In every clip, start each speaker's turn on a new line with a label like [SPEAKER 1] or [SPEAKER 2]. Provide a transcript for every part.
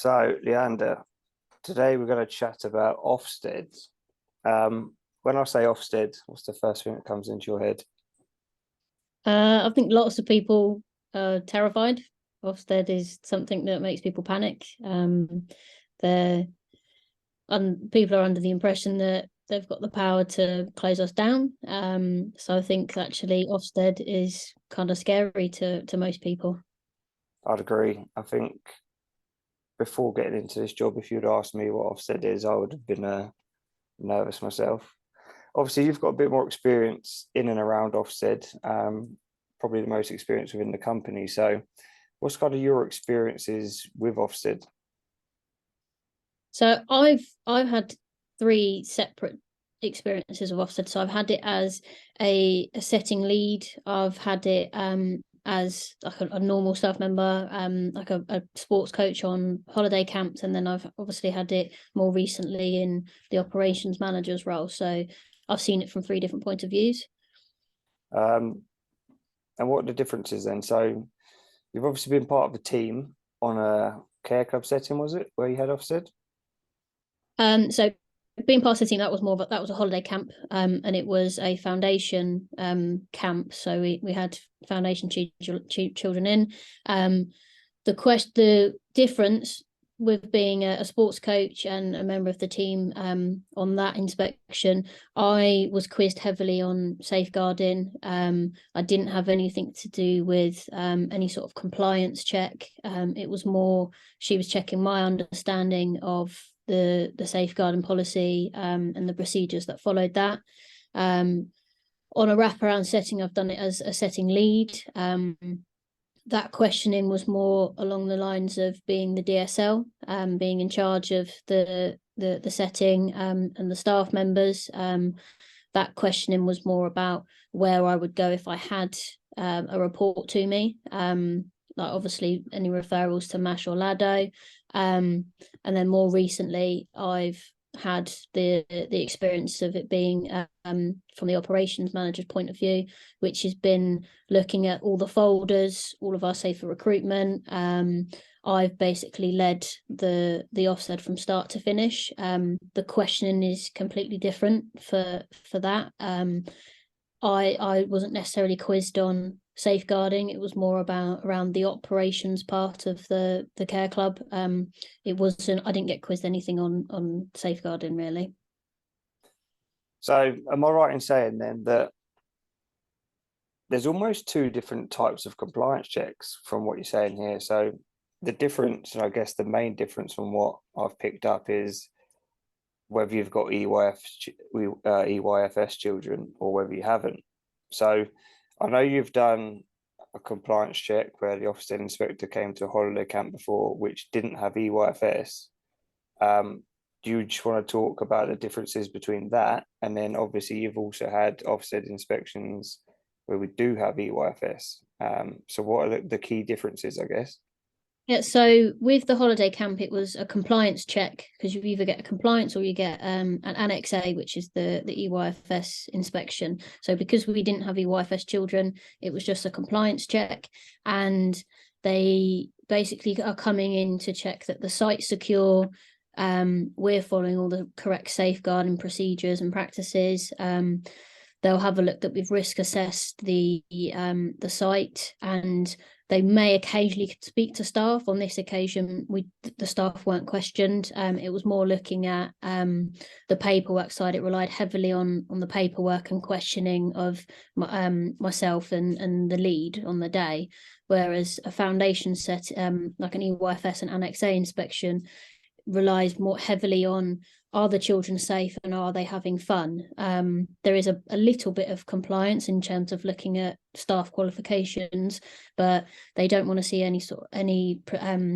[SPEAKER 1] So, Leander, today we're going to chat about Ofsted. When I say Ofsted, what's the first thing that comes into your head?
[SPEAKER 2] I think lots of people are terrified. Ofsted is something that makes people panic. They're People are under the impression that they've got the power to close us down. So I think actually Ofsted is kind of scary to most people.
[SPEAKER 1] I'd agree. I think before getting into this job, if you'd asked me what Ofsted is, I would have been nervous myself. Obviously, you've got a bit more experience in and around Ofsted, probably the most experience within the company. So, what's kind of your experiences with Ofsted?
[SPEAKER 2] So I've had three separate experiences of Ofsted. So I've had it as a setting lead. I've had it as like a normal staff member, like a sports coach on holiday camps, and then I've obviously had it more recently in the operations manager's role. So I've seen it from three different points of views.
[SPEAKER 1] Um, and what are the differences then? So, you've obviously been part of a team on a care club setting, was it, where you had Ofsted?
[SPEAKER 2] So being part of the team, that was a holiday camp, and it was a foundation camp. So we had foundation children in. The difference with being a sports coach and a member of the team on that inspection, I was quizzed heavily on safeguarding. I didn't have anything to do with any sort of compliance check. It was more she was checking my understanding of the safeguarding policy and the procedures that followed that. On a wraparound setting, I've done it as a setting lead. That questioning was more along the lines of being the DSL, being in charge of the setting and the staff members. That questioning was more about where I would go if I had a report to me. Like obviously any referrals to MASH or LADO. And then more recently, I've had the experience of it being from the operations manager's point of view, which has been looking at all the folders, all of our safer recruitment. I've basically led the Ofsted from start to finish. The questioning is completely different for that. I wasn't necessarily quizzed on safeguarding. It was more about around the operations part of the care club. It wasn't. I didn't get quizzed anything on safeguarding really.
[SPEAKER 1] So, am I right in saying then that there's almost two different types of compliance checks from what you're saying here? So, the difference, and I guess the main difference from what I've picked up is whether you've got EYFS children or whether you haven't. So I know you've done a compliance check where the Ofsted inspector came to a holiday camp before, which didn't have EYFS. Do you just want to talk about the differences between that? And then obviously you've also had Ofsted inspections where we do have EYFS. So what are the key differences, I guess?
[SPEAKER 2] Yeah, so with the holiday camp, it was a compliance check because you either get a compliance or you get an Annex A, which is the EYFS inspection. So because we didn't have EYFS children, it was just a compliance check, and they basically are coming in to check that the site's secure. We're following all the correct safeguarding procedures and practices. They'll have a look that we've risk assessed the site, and they may occasionally speak to staff. On this occasion, the staff weren't questioned. It was more looking at the paperwork side. It relied heavily on the paperwork and questioning of myself and the lead on the day. Whereas a foundation set, like an EYFS and Annex A inspection, relies more heavily on, are the children safe and are they having fun? There is a little bit of compliance in terms of looking at staff qualifications, but they don't want to see any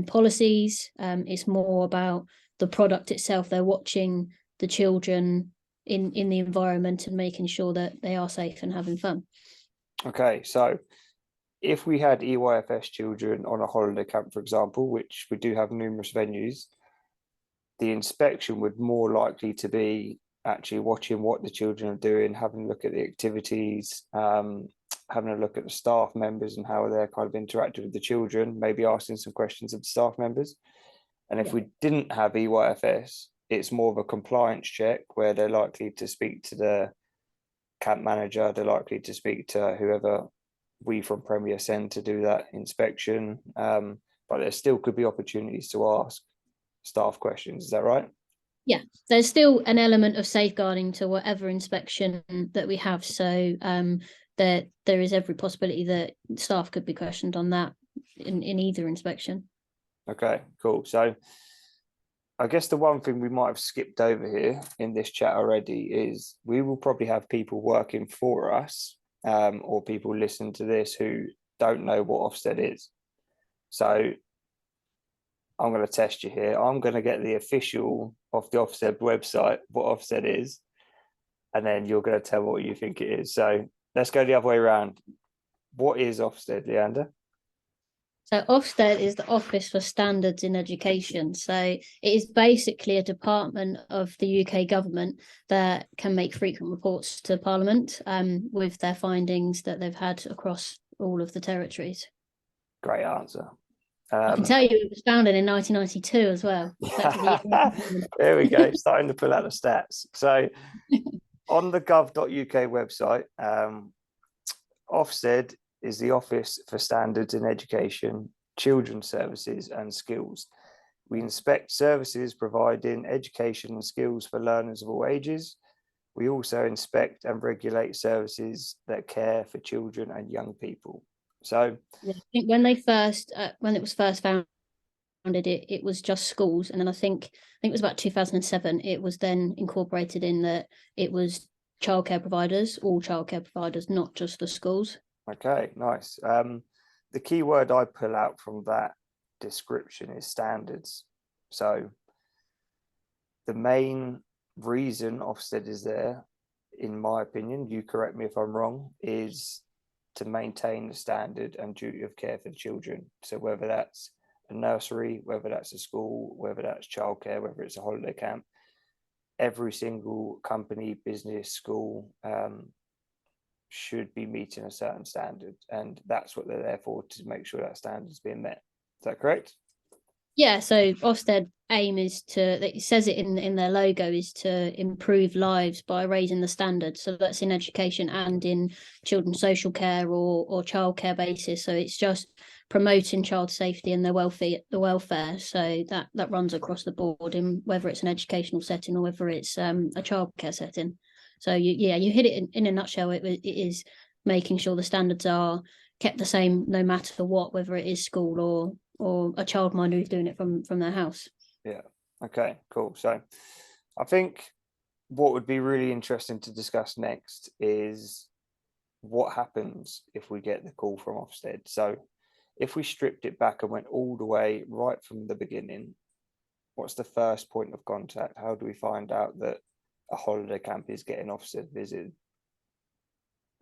[SPEAKER 2] policies. It's more about the product itself. They're watching the children in the environment and making sure that they are safe and having fun.
[SPEAKER 1] Okay, so if we had EYFS children on a holiday camp, for example, which we do have numerous venues, the inspection would more likely to be actually watching what the children are doing, having a look at the activities, having a look at the staff members and how they're kind of interacting with the children, maybe asking some questions of the staff members. And if we didn't have EYFS, it's more of a compliance check where they're likely to speak to the camp manager, they're likely to speak to whoever we from Premier send to do that inspection. But there still could be opportunities to ask staff questions. Is that right?
[SPEAKER 2] Yeah, there's still an element of safeguarding to whatever inspection that we have. So there is every possibility that staff could be questioned on that in either inspection.
[SPEAKER 1] Okay, cool. So I guess the one thing we might have skipped over here in this chat already is we will probably have people working for us or people listening to this who don't know what Ofsted is. So I'm going to test you here. I'm going to get the official of the Ofsted website, what Ofsted is, and then you're going to tell what you think it is. So let's go the other way around. What is Ofsted, Leiannda?
[SPEAKER 2] So Ofsted is the Office for Standards in Education. So it is basically a department of the UK government that can make frequent reports to Parliament with their findings that they've had across all of the territories.
[SPEAKER 1] Great answer.
[SPEAKER 2] I can tell you it was founded in 1992 as well.
[SPEAKER 1] There we go, starting to pull out the stats. So on the gov.uk website, Ofsted is the Office for Standards in Education, Children's Services and Skills. We inspect services providing education and skills for learners of all ages. We also inspect and regulate services that care for children and young people. So
[SPEAKER 2] I think when it was first founded, it was just schools, and then I think it was about 2007. It was then incorporated in that it was childcare providers, all childcare providers, not just the schools.
[SPEAKER 1] Okay, nice. The key word I pull out from that description is standards. So the main reason Ofsted is there, in my opinion, you correct me if I'm wrong, is to maintain the standard and duty of care for the children. So whether that's a nursery, whether that's a school, whether that's childcare, whether it's a holiday camp, every single company, business, school should be meeting a certain standard, and that's what they're there for, to make sure that standard is being met. Is that correct?
[SPEAKER 2] Yeah, so Ofsted aim is it says it in their logo, is to improve lives by raising the standards. So that's in education and in children's social care or childcare basis. So it's just promoting child safety and their welfare. So that runs across the board, in whether it's an educational setting or whether it's a childcare setting. So you hit it in a nutshell. It is making sure the standards are kept the same no matter what, whether it is school or a childminder who's doing it from their house.
[SPEAKER 1] Yeah. Okay, cool. So I think what would be really interesting to discuss next is what happens if we get the call from Ofsted. So if we stripped it back and went all the way right from the beginning, what's the first point of contact? How do we find out that a holiday camp is getting Ofsted visited?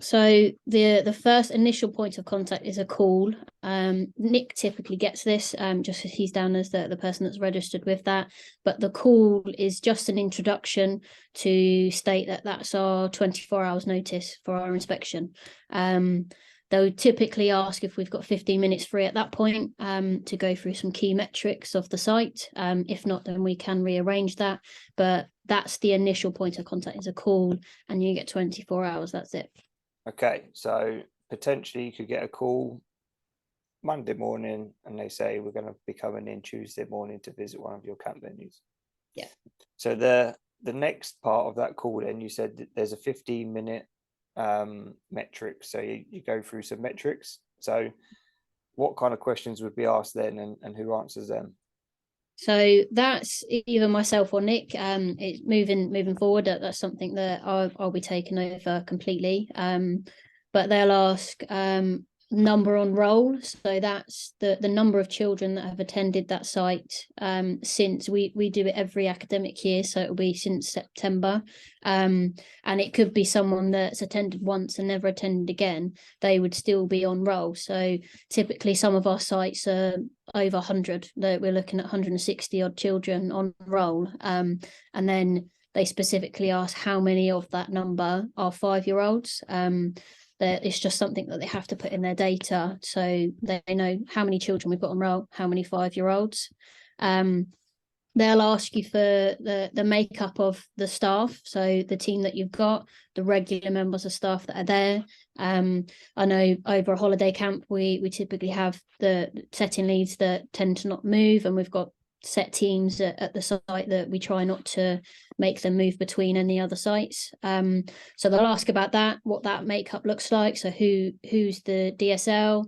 [SPEAKER 2] So the first initial point of contact is a call. Nick typically gets this, just as he's down as the person that's registered with that. But the call is just an introduction to state that that's our 24 hours notice for our inspection. They'll typically ask if we've got 15 minutes free at that point to go through some key metrics of the site. If not, then we can rearrange that. But that's the initial point of contact, is a call, and you get 24 hours. That's it.
[SPEAKER 1] Okay, so potentially you could get a call Monday morning and they say we're going to be coming in Tuesday morning to visit one of your camp venues.
[SPEAKER 2] Yeah.
[SPEAKER 1] So the next part of that call, then you said that there's a 15-minute metric. So you go through some metrics. So what kind of questions would be asked then, and who answers them?
[SPEAKER 2] So that's either myself or Nick. It's moving forward. That's something that I'll be taking over completely. But they'll ask number on roll. So that's the number of children that have attended that site since we do it every academic year. So it'll be since September. And it could be someone that's attended once and never attended again. They would still be on roll. So typically some of our sites are over 100. We're looking at 160 odd children on roll. And then they specifically ask how many of that number are 5-year-olds. That it's just something that they have to put in their data, so they know how many children we've got on roll, how many 5-year-olds. They'll ask you for the makeup of the staff, so the team that you've got, the regular members of staff that are there. I know over a holiday camp, we typically have the setting leads that tend to not move, and we've got set teams at the site that we try not to make them move between any other sites. So they'll ask about that, what that makeup looks like. So who's the DSL?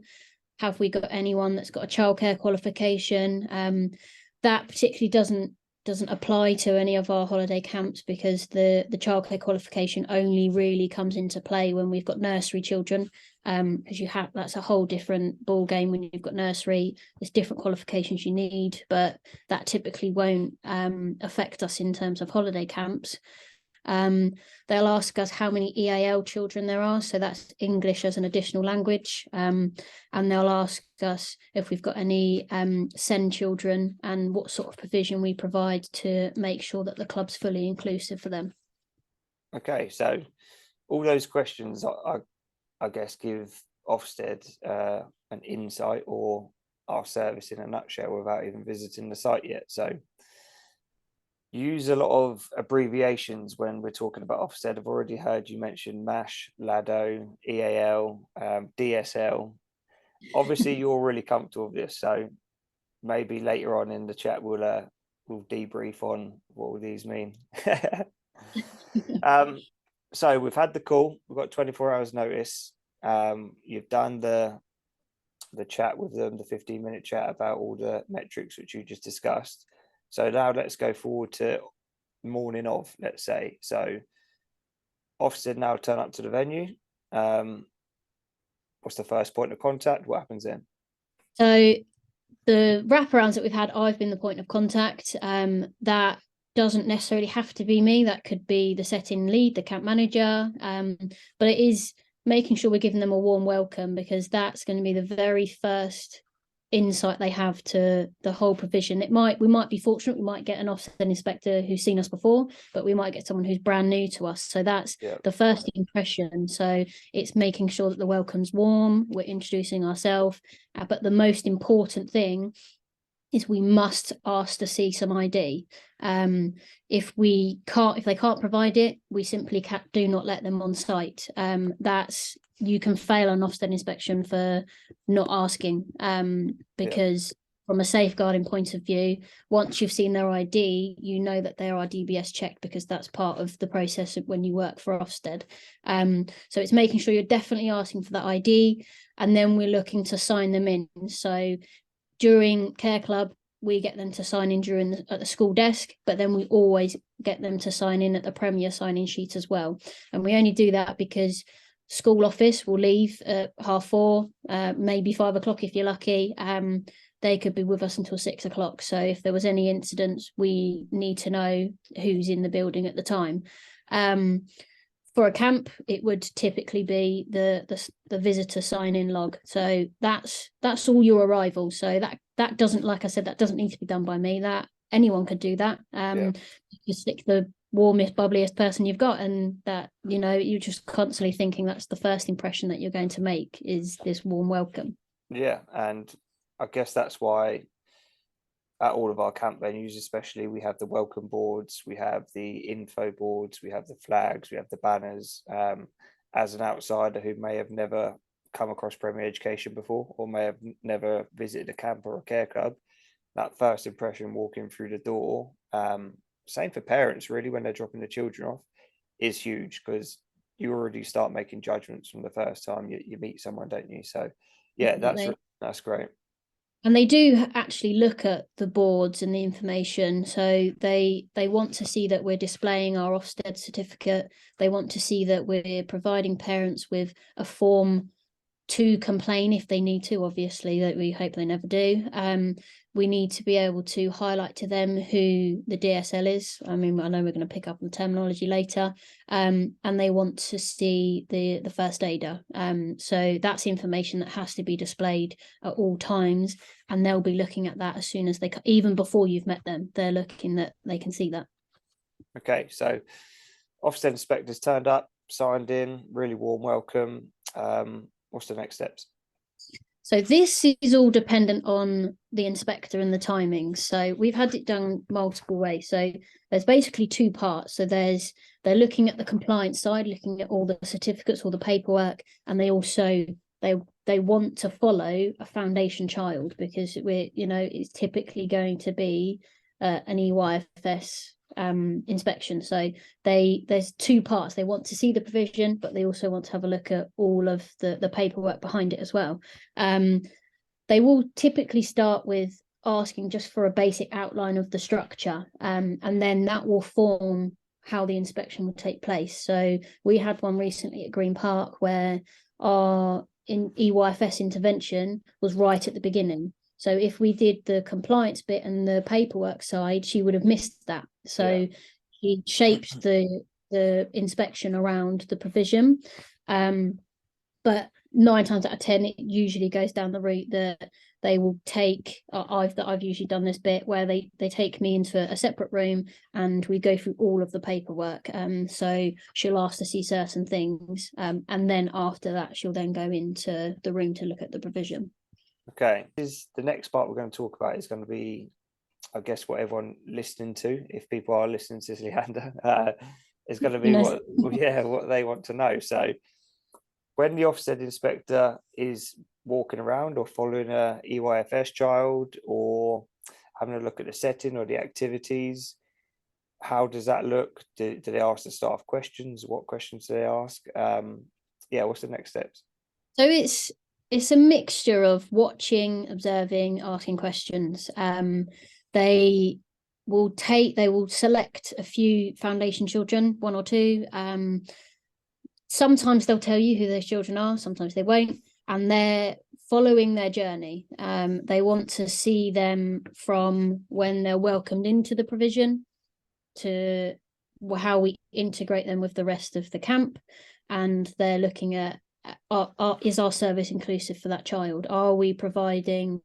[SPEAKER 2] Have we got anyone that's got a childcare qualification? That particularly doesn't apply to any of our holiday camps, because the childcare qualification only really comes into play when we've got nursery children, because that's a whole different ball game. When you've got nursery, there's different qualifications you need, but that typically won't affect us in terms of holiday camps. They'll ask us how many EAL children there are, so that's English as an additional language, and they'll ask us if we've got any SEND children and what sort of provision we provide to make sure that the club's fully inclusive for them.
[SPEAKER 1] Okay, so all those questions, I guess, give Ofsted an insight or our service in a nutshell without even visiting the site yet. So use a lot of abbreviations when we're talking about Ofsted. I've already heard you mention MASH, LADO, EAL, DSL. Obviously, you're really comfortable with this, so maybe later on in the chat we'll debrief on what all these mean. So we've had the call. We've got 24 hours notice. You've done the chat with them, the 15-minute chat about all the metrics which you just discussed. So now let's go forward to morning of, let's say. So Ofsted now turn up to the venue. What's the first point of contact? What happens then?
[SPEAKER 2] So the wraparounds that we've had, I've been the point of contact. That doesn't necessarily have to be me. That could be the setting lead, the camp manager. But it is making sure we're giving them a warm welcome, because that's going to be the very first insight they have to the whole provision. We might be fortunate, we might get an Ofsted inspector who's seen us before, but we might get someone who's brand new to us. So that's the first impression. So it's making sure that the welcome's warm, we're introducing ourselves, but the most important thing is we must ask to see some ID. If they can't provide it, we simply do not let them on site. You can fail an Ofsted inspection for not asking, because from a safeguarding point of view, once you've seen their ID, you know that they are DBS checked, because that's part of the process when you work for Ofsted. So it's making sure you're definitely asking for that ID, and then we're looking to sign them in. So during Care Club, we get them to sign in at the school desk, but then we always get them to sign in at the Premier sign-in sheet as well. And we only do that because school office will leave at 4:30, maybe 5 o'clock if you're lucky. They could be with us until 6 o'clock. So if there was any incidents, we need to know who's in the building at the time. For a camp, it would typically be the visitor sign-in log. So that's all your arrival. So that doesn't, like I said, that doesn't need to be done by me. That anyone could do that. You stick the warmest, bubbliest person you've got, and that, you're just constantly thinking that's the first impression that you're going to make is this warm welcome.
[SPEAKER 1] Yeah, and I guess that's why at all of our camp venues, especially, we have the welcome boards, we have the info boards, we have the flags, we have the banners. As an outsider who may have never come across Premier Education before, or may have never visited a camp or a care club, that first impression walking through the door, same for parents really, when they're dropping the children off, is huge, because you already start making judgments from the first time you meet someone, don't you? So yeah, that's great.
[SPEAKER 2] And they do actually look at the boards and the information. So they want to see that we're displaying our Ofsted certificate. They want to see that we're providing parents with a form to complain if they need to, obviously, that we hope they never do. We need to be able to highlight to them who the DSL is. I mean, I know we're going to pick up on the terminology later. And they want to see the first aider. So that's information that has to be displayed at all times. And they'll be looking at that as soon as even before you've met them, they're looking that they can see that.
[SPEAKER 1] Okay, so Ofsted inspectors turned up, signed in, really warm welcome. What's the next steps?
[SPEAKER 2] So this is all dependent on the inspector and the timings. So we've had it done multiple ways. So there's basically two parts. So they're looking at the compliance side, looking at all the certificates, all the paperwork, and they also they want to follow a foundation child, because it's typically going to be an EYFS inspection. So there's two parts. They want to see the provision, but they also want to have a look at all of the paperwork behind it as well. They will typically start with asking just for a basic outline of the structure, and then that will form how the inspection will take place. So we had one recently at Green Park where our EYFS intervention was right at the beginning. So if we did the compliance bit and the paperwork side, she would have missed that. So he shaped the inspection around the provision. But 9 times out of 10, it usually goes down the route that they will take. I've usually done this bit where they take me into a separate room and we go through all of the paperwork. So she'll ask to see certain things, and then after that, she'll then go into the room to look at the provision.
[SPEAKER 1] Okay, the next part we're going to talk about is going to be, I guess, what everyone listening to, if people are listening to Leiannda, is going to be what they want to know. So when the Ofsted inspector is walking around or following a EYFS child or having a look at the setting or the activities, how does that look? Do they ask the staff questions? What questions do they ask? What's the next steps?
[SPEAKER 2] So it's a mixture of watching, observing, asking questions. They will select a few foundation children, 1 or 2. Sometimes they'll tell you who those children are, sometimes they won't, and they're following their journey. They want to see them from when they're welcomed into the provision to how we integrate them with the rest of the camp, and they're looking at is our service inclusive for that child? Are we providing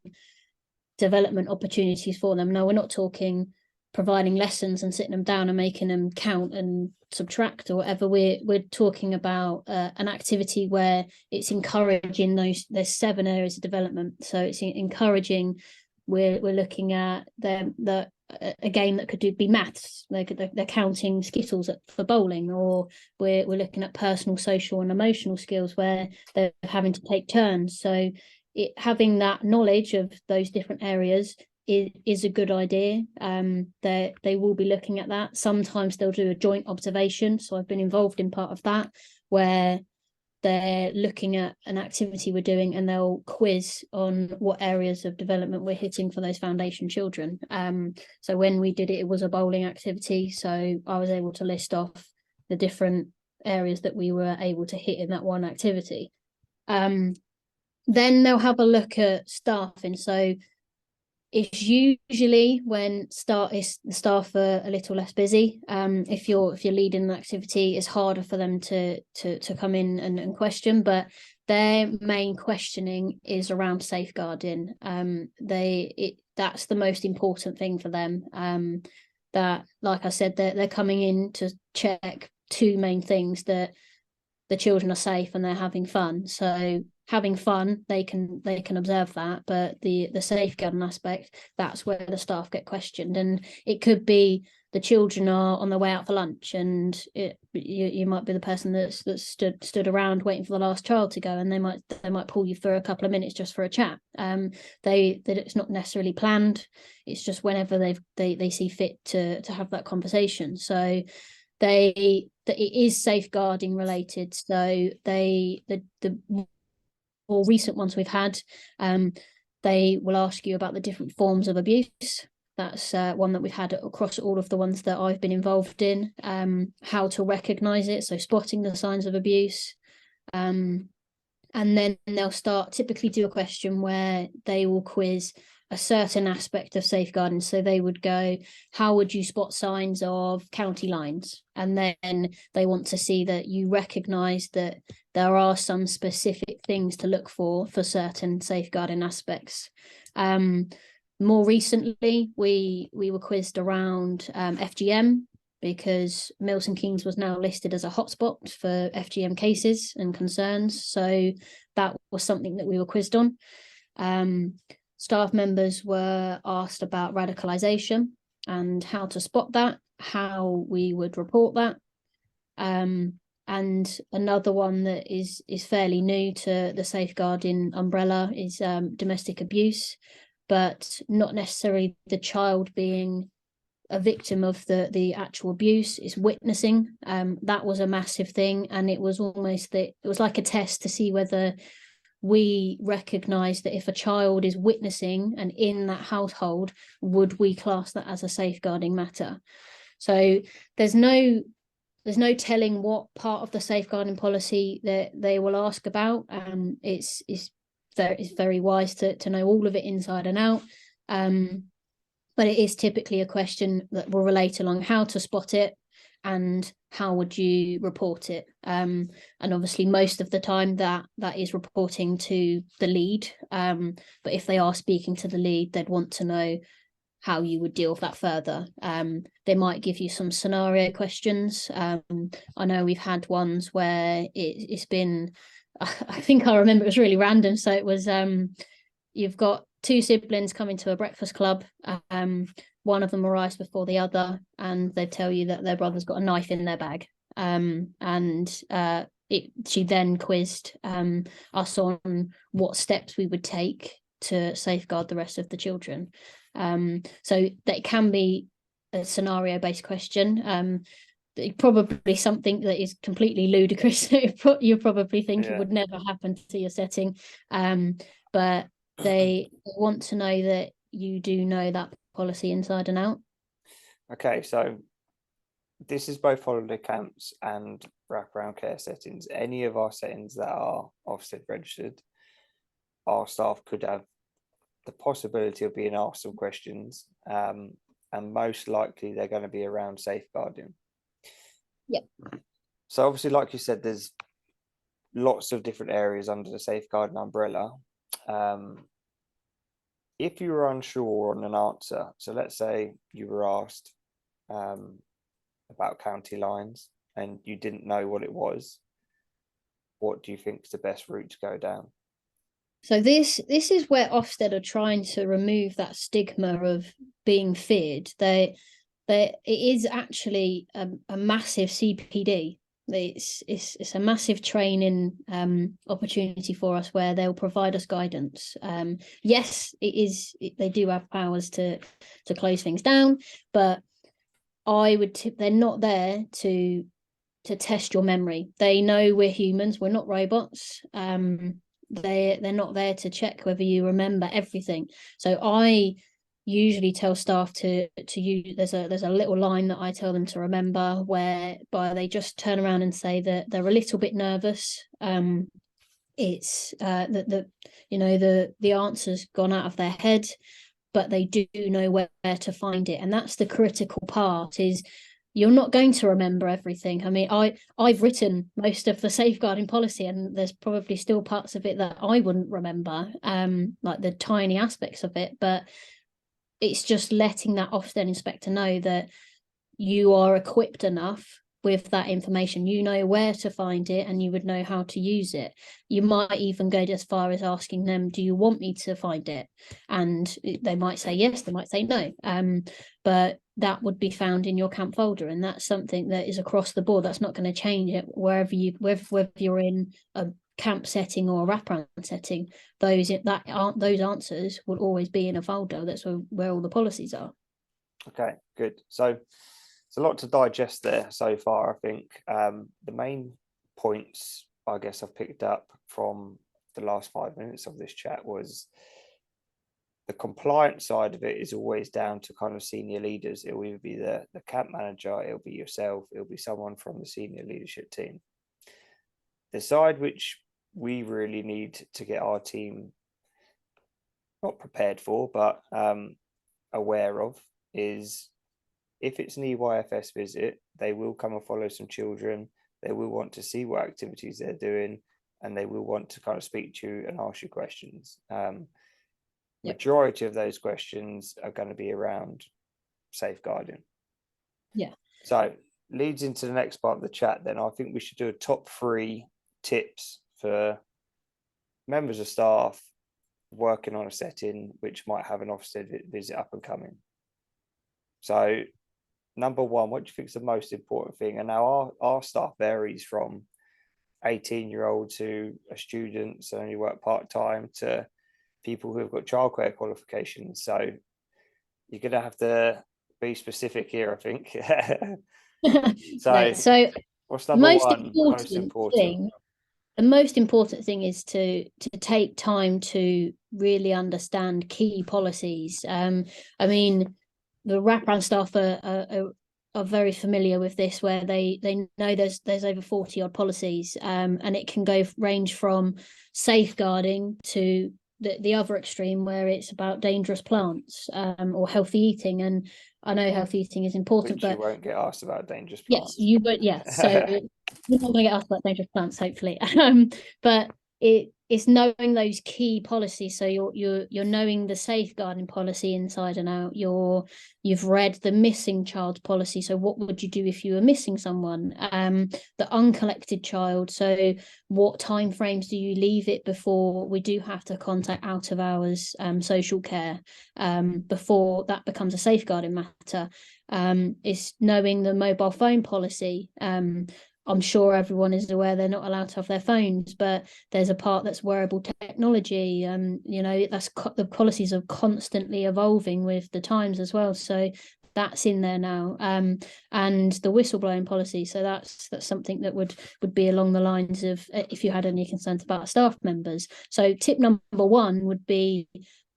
[SPEAKER 2] development opportunities for them? No, we're not talking providing lessons and sitting them down and making them count and subtract or whatever. We're talking about an activity where it's encouraging there's 7 areas of development. So it's encouraging. We're looking at a game that could be maths. They're counting skittles for bowling, or we're looking at personal, social, and emotional skills where they're having to take turns. So having that knowledge of those different areas is a good idea. They will be looking at that. Sometimes they'll do a joint observation. So I've been involved in part of that, where they're looking at an activity we're doing and they'll quiz on what areas of development we're hitting for those foundation children. So when we did it, it was a bowling activity. So I was able to list off the different areas that we were able to hit in that one activity. Then they'll have a look at staffing. So it's usually when the staff are a little less busy. If you're leading an activity, it's harder for them to come in and question, but their main questioning is around safeguarding. That's the most important thing for them. That, like I said, they're coming in to check 2 main things: that the children are safe and they're having fun. So having fun, they can observe that, but the safeguarding aspect, that's where the staff get questioned. And it could be the children are on their way out for lunch, and you might be the person that's stood around waiting for the last child to go, and they might pull you for a couple of minutes just for a chat. It's not necessarily planned. It's just whenever they see fit to have that conversation. So it is safeguarding related. So the more recent ones we've had, they will ask you about the different forms of abuse. That's one that we've had across all of the ones that I've been involved in. How to recognise it, so spotting the signs of abuse. And then they'll typically do a question where they will quiz a certain aspect of safeguarding. So they would go, how would you spot signs of county lines? And then they want to see that you recognise that there are some specific things to look for certain safeguarding aspects. More recently, we were quizzed around FGM, because Milton Keynes was now listed as a hotspot for FGM cases and concerns. So that was something that we were quizzed on. Staff members were asked about radicalisation and how to spot that, how we would report that. And another one that is fairly new to the safeguarding umbrella is domestic abuse, but not necessarily the child being a victim of the actual abuse, is witnessing. That was a massive thing, and it was almost that it was like a test to see whether we recognize that if a child is witnessing and in that household, would we class that as a safeguarding matter? So there's no telling what part of the safeguarding policy that they will ask about. It's very wise to know all of it inside and out. But it is typically a question that will relate along how to spot it and how would you report it. And obviously most of the time that is reporting to the lead. But if they are speaking to the lead, they'd want to know how you would deal with that further. They might give you some scenario questions. I know we've had ones where it's been, I think I remember it was really random. So it was, you've got two siblings coming to a breakfast club. One of them arrives before the other, and they tell you that their brother's got a knife in their bag. She then quizzed us on what steps we would take to safeguard the rest of the children. So that can be a scenario-based question. Probably something that is completely ludicrous. You probably think it would never happen to your setting, but they want to know that you do know that policy inside and out.
[SPEAKER 1] Okay, so this is both holiday camps and wraparound care settings. Any of our settings that are Ofsted registered, our staff could have the possibility of being asked some questions, and most likely they're going to be around safeguarding.
[SPEAKER 2] Yep.
[SPEAKER 1] So obviously, like you said, there's lots of different areas under the safeguarding umbrella. If you were unsure on an answer, so let's say you were asked about county lines and you didn't know what it was, what do you think is the best route to go down?
[SPEAKER 2] So this is where Ofsted are trying to remove that stigma of being feared. It is actually a massive CPD. It's a massive training opportunity for us where they'll provide us guidance. Yes, they do have powers to close things down, but they're not there to test your memory. They know we're humans, we're not robots. They're not there to check whether you remember everything. So I usually tell staff to use, there's a little line that I tell them to remember, whereby they just turn around and say that they're a little bit nervous. It's that the answer's gone out of their head, but they do know where to find it. And that's the critical part, is you're not going to remember everything. I mean, I've written most of the safeguarding policy, and there's probably still parts of it that I wouldn't remember, like the tiny aspects of it. But it's just letting that Ofsted inspector know that you are equipped enough with that information. You know where to find it, and you would know how to use it. You might even go as far as asking them, do you want me to find it? And they might say yes, they might say no. But that would be found in your camp folder, and that's something that is across the board. That's not going to change it whether you're in a camp setting or a wraparound setting. Those answers will always be in a folder. That's where all the policies are.
[SPEAKER 1] Okay, good. So it's a lot to digest there so far. I think the main points I guess I've picked up from the last 5 minutes of this chat was the compliance side of it is always down to kind of senior leaders. It will either be the camp manager, it'll be yourself, it'll be someone from the senior leadership team. The side which we really need to get our team not prepared for, but aware of, is if it's an EYFS visit, they will come and follow some children. They will want to see what activities they're doing, and they will want to kind of speak to you and ask you questions. Majority of those questions are going to be around safeguarding.
[SPEAKER 2] Yeah.
[SPEAKER 1] So leads into the next part of the chat. Then I think we should do a top 3 tips for members of staff working on a setting which might have an Ofsted visit up and coming. So number one, what do you think is the most important thing? And now our staff varies from 18-year-olds who are students and only work part-time to people who have got childcare qualifications. So you're going to have to be specific here, I think. So,
[SPEAKER 2] Right, so
[SPEAKER 1] what's number one
[SPEAKER 2] most
[SPEAKER 1] important?
[SPEAKER 2] The most important thing is to take time to really understand key policies. I mean, the wraparound staff are very familiar with this, where they know there's over 40 odd policies, and it can range from safeguarding to the other extreme, where it's about dangerous plants, or healthy eating. And I know healthy eating is important,
[SPEAKER 1] Which
[SPEAKER 2] but
[SPEAKER 1] you won't get asked about dangerous
[SPEAKER 2] yes,
[SPEAKER 1] plants.
[SPEAKER 2] you would. Yes, so you're not going to get asked about dangerous plants, hopefully. But it's knowing those key policies. So you're knowing the safeguarding policy inside and out. You've read the missing child policy. So what would you do if you were missing someone? The uncollected child. So what timeframes do you leave it before we do have to contact out of hours social care, before that becomes a safeguarding matter? Is knowing the mobile phone policy. I'm sure everyone is aware they're not allowed to have their phones, but there's a part that's wearable technology. That's the policies are constantly evolving with the times as well. So that's in there now. And the whistleblowing policy. So that's something that would be along the lines of if you had any concerns about staff members. So tip number one would be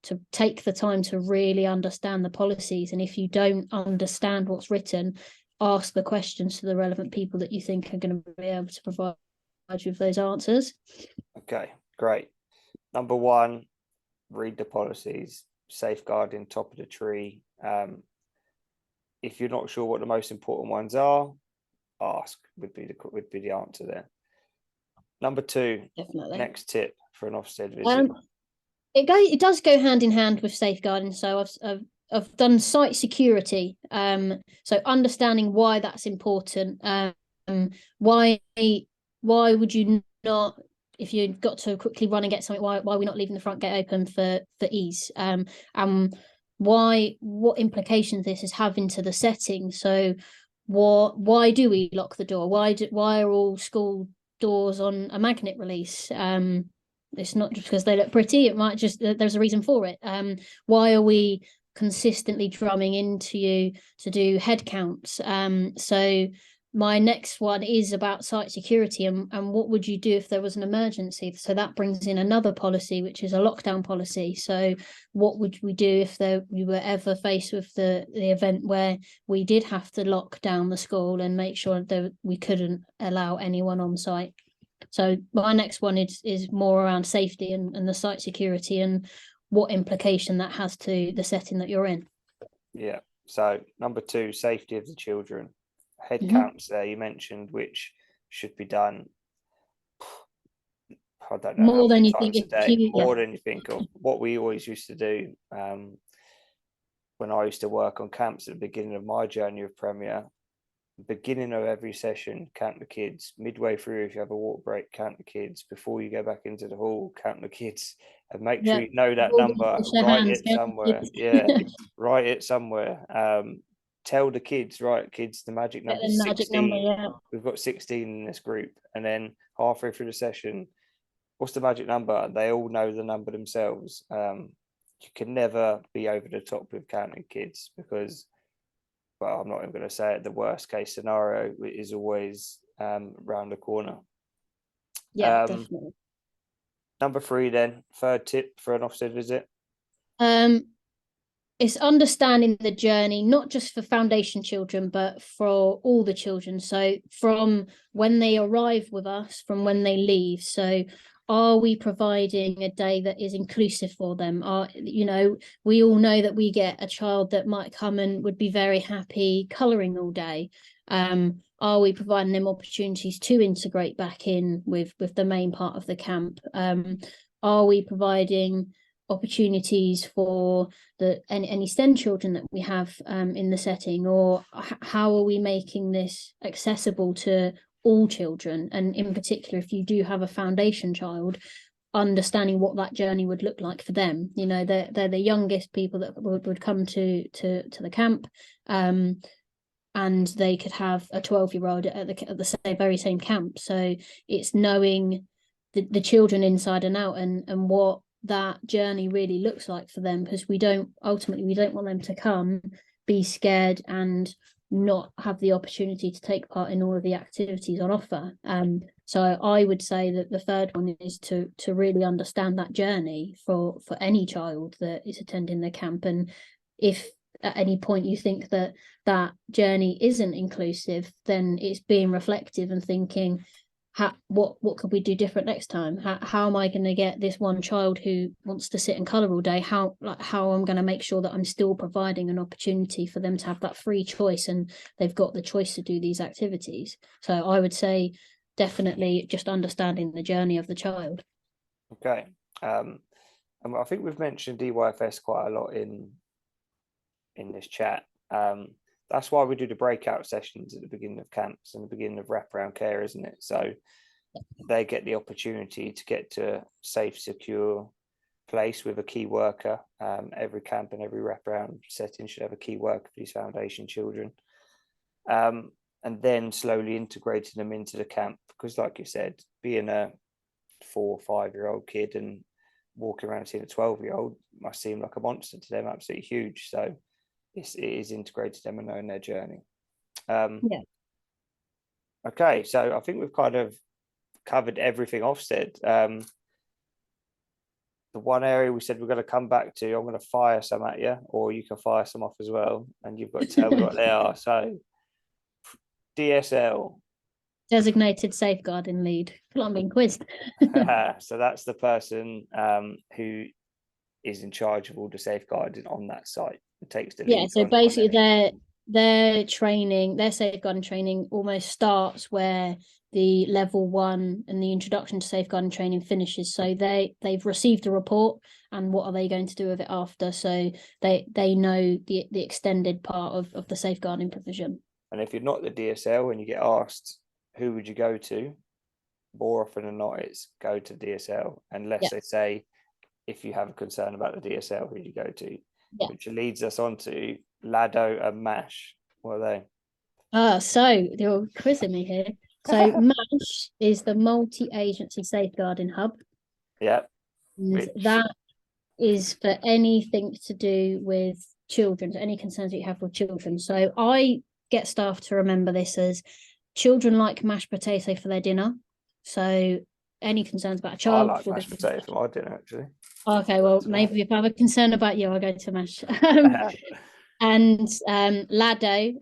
[SPEAKER 2] to take the time to really understand the policies. And if you don't understand what's written, ask the questions to the relevant people that you think are going to be able to provide you with those answers.
[SPEAKER 1] Okay, great. Number one, read the policies, safeguarding top of the tree. If you're not sure what the most important ones are, ask would be the answer there. Number two,
[SPEAKER 2] definitely.
[SPEAKER 1] Next tip for an Ofsted visit.
[SPEAKER 2] It does go hand in hand with safeguarding. So I've done site security. So understanding why that's important. Why would you not, if you've got to quickly run and get something, why are we not leaving the front gate open for ease? What implications this is having to the setting. So why do we lock the door? Why are all school doors on a magnet release? It's not just because they look pretty. It might just, there's a reason for it. Why are we consistently drumming into you to do head counts? So my next one is about site security, and what would you do if there was an emergency? So that brings in another policy, which is a lockdown policy. So what would we do if we were ever faced with the event where we did have to lock down the school and make sure that we couldn't allow anyone on site? So my next one is more around safety and the site security and what implication that has to the setting that you're in.
[SPEAKER 1] Yeah. So number two, safety of the children. Head counts there you mentioned, which should be done. I don't know
[SPEAKER 2] More than you
[SPEAKER 1] times
[SPEAKER 2] think.
[SPEAKER 1] a day, more than you think of. What we always used to do when I used to work on camps at the beginning of my journey of Premier, beginning of every session, count the kids. Midway through, if you have a walk break, count the kids. Before you go back into the hall, count the kids, and make sure you know that number. Write it somewhere. Yeah, write it somewhere. Tell the kids, right, kids, the magic number is 16. We've got 16 in this group, and then halfway through the session, what's the magic number? They all know the number themselves. You can never be over the top with counting kids, because, well, I'm not even going to say it, the worst case scenario is always round the corner.
[SPEAKER 2] Yeah, definitely.
[SPEAKER 1] Number three, then, third tip for an Ofsted visit.
[SPEAKER 2] It's understanding the journey, not just for foundation children, but for all the children. So from when they arrive with us, from when they leave. So are we providing a day that is inclusive for them? We all know that we get a child that might come and would be very happy colouring all day. Are we providing them opportunities to integrate back in with the main part of the camp? Are we providing opportunities for any STEM children that we have in the setting, or how are we making this accessible to all children? And in particular, if you do have a foundation child, understanding what that journey would look like for them. You know, they're the youngest people that would come to the camp, and they could have a 12-year-old at the very same camp. So it's knowing the children inside and out, and what that journey really looks like for them, because we don't want them to come, be scared, and not have the opportunity to take part in all of the activities on offer. So I would say that the third one is to really understand that journey for any child that is attending the camp. And if at any point you think that journey isn't inclusive, then it's being reflective and thinking, what could we do different next time? How am I going to get this one child who wants to sit and colour all day? How I'm going to make sure that I'm still providing an opportunity for them to have that free choice, and they've got the choice to do these activities. So I would say definitely just understanding the journey of the child.
[SPEAKER 1] Okay. And I think we've mentioned DYFS quite a lot in this chat. That's why we do the breakout sessions at the beginning of camps and the beginning of wraparound care, isn't it? So they get the opportunity to get to a safe, secure place with a key worker. Every camp and every wraparound setting should have a key worker for these foundation children. And then slowly integrating them into the camp, because like you said, being a 4 or 5-year-old kid and walking around seeing a 12-year-old must seem like a monster to them, absolutely huge. So it is integrated them and knowing their journey.
[SPEAKER 2] Yeah.
[SPEAKER 1] Okay, so I think we've kind of covered everything Ofsted. The one area we said we're going to come back to, I'm going to fire some at you, or you can fire some off as well, and you've got to tell me what they are. So DSL.
[SPEAKER 2] Designated safeguarding lead. I feel like I'm being quizzed.
[SPEAKER 1] So that's the person who is in charge of all the safeguarding on that site. It takes the lead.
[SPEAKER 2] So basically their safeguarding training almost starts where the level 1 and the introduction to safeguarding training finishes. So they've received a report, and what are they going to do with it after? So they know the extended part of the safeguarding provision.
[SPEAKER 1] And if you're not the DSL and you get asked who would you go to, more often than not it's go to DSL, unless they say if you have a concern about the DSL, who do you go to? Which leads us on to Lado and MASH. What are they?
[SPEAKER 2] So you're quizzing me here. So MASH is the multi-agency safeguarding hub.
[SPEAKER 1] Yeah.
[SPEAKER 2] That is for anything to do with children, any concerns that you have with children. So I get staff to remember this as children like mashed potato for their dinner. So any concerns about a child?
[SPEAKER 1] I like mashed potato for my dinner, actually.
[SPEAKER 2] Okay, well, maybe if I have a concern about you, I'll go to MASH. And LADO,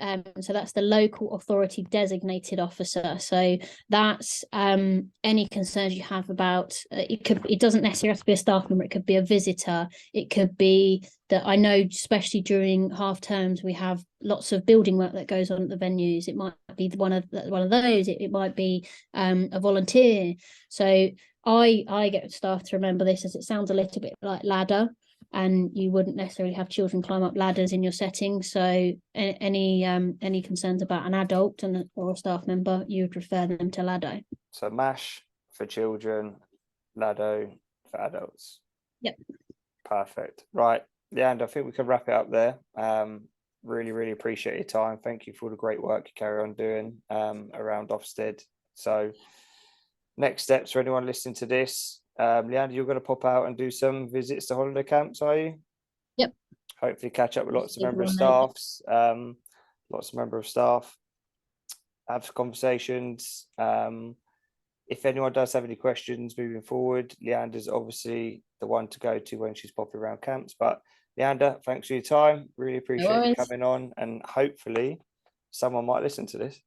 [SPEAKER 2] so that's the local authority designated officer. So that's any concerns you have about it doesn't necessarily have to be a staff member, it could be a visitor, it could be that I know, especially during half terms, we have lots of building work that goes on at the venues. It might be one of those, it might be a volunteer. So I get staff to remember this as it sounds a little bit like ladder, and you wouldn't necessarily have children climb up ladders in your setting. So any concerns about an adult or a staff member, you would refer them to LADO.
[SPEAKER 1] So MASH for children, LADO for adults.
[SPEAKER 2] Yep.
[SPEAKER 1] Perfect. Right. Leiannda, I think we can wrap it up there. Really, really appreciate your time. Thank you for all the great work you carry on doing around Ofsted. So next steps for anyone listening to this, Leiannda, you're going to pop out and do some visits to holiday camps, are you?
[SPEAKER 2] Yep.
[SPEAKER 1] Hopefully catch up with lots of member of staffs, have conversations. If anyone does have any questions moving forward, Leiannda's obviously the one to go to when she's popping around camps. But Leiannda, thanks for your time. Really appreciate you coming on, and hopefully someone might listen to this.